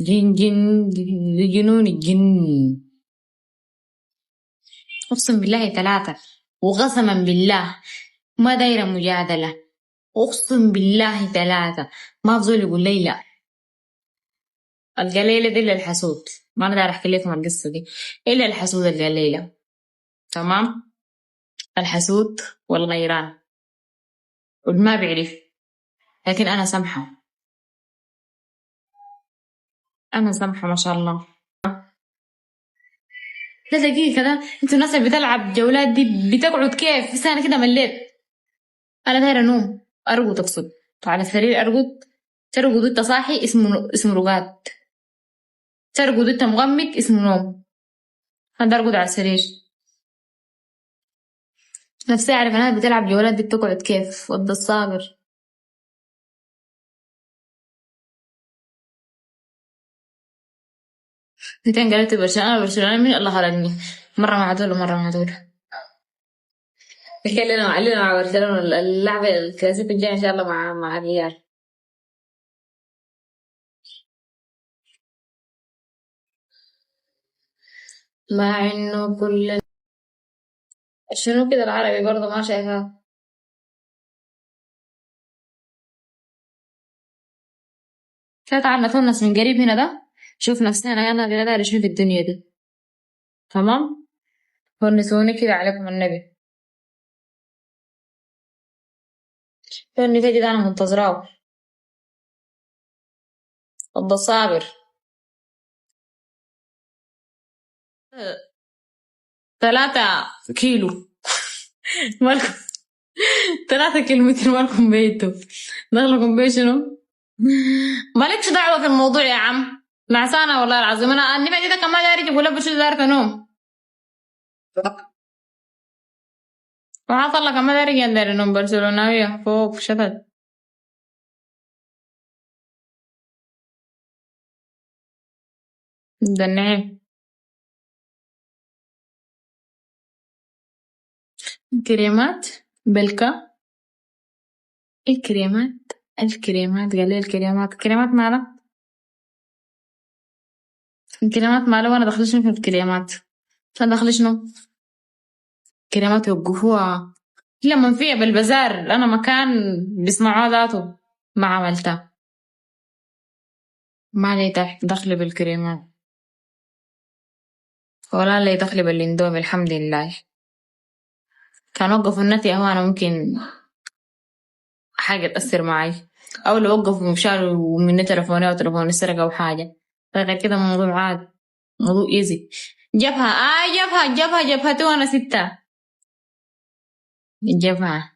جن جن لجنون الجن. أقسم بالله 3 وقسما بالله ما دايرة مجادلة. أقسم بالله 3 ما بزول يقول لي لا. القليلة دي للحسود، ما أنا داير أحكي لكم القصة دي إلا الحسود القليلة. تمام. الحسود والغيران والما بيعرف، لكن أنا سامحة. أنا سامحة ما شاء الله. لا دقيقة كده، انتوا الناس اللي بتلعب جولات دي بتقعد كيف؟ بس أنا كده مليت. أنا دايرة نوم أرقد، أقصد على السرير أرقد. ترقد انت صاحي اسمه رقاد، ترقد انت مغمق اسمه نوم. أنا أرقد على السرير. نفسي أعرف أنا بتلعب جولات دي بتقعد كيف وضد الصابر. انتين قالت برشلونة من الله خلقني مرة مع دول ومرة مع دول. احكي لنا مع برشلونة اللعبة الكلاسيكو الجاي إن شاء الله مع الريال. مع إنه كل شنو كده العربي برضه ما شايفها. تعال نتونس من قريب هنا ده، شوف نفسنا أنا قاعدة شنو في الدنيا دي. تمام. ونسوني كده عليكم النبي. فإني تجد أنا منتظراه ضد الصابر. 3 كيلو مالكم. 3 كيلومتر مالكم بيتو، دخلكم بيه شنو؟ مالكش دعوة في الموضوع يا عم، نعسانة والله العظيم. أنا النبي ده كمان داري يقول لك بشو دارت أنوم. وحصل لك كمان داري داري أنوم برشلوناوية فوق شتت. ده النعيم. كريمات بلكة. الكريمات قال لي الكريمات مالها. الكريمات مالها وأنا دخلت شنو في الكريمات؟ عشان دخلت شنو؟ كريمات يوقفوها لما فيها بالبزار، أنا مكان بيصنعوها ذاته ما عملتها. ما لي دخل بالكريمات ولا لي دخل بالاندومي الحمد لله. كان وقفوا النت يا هو أنا ممكن حاجة تأثر معي، أو لو وقفوا مشاروا من تلفوني أو تلفوني سرق أو حاجة. غير كده موضوع عاد، موضوع إيزي. جبهة جبهتي وأنا 6 جبهة.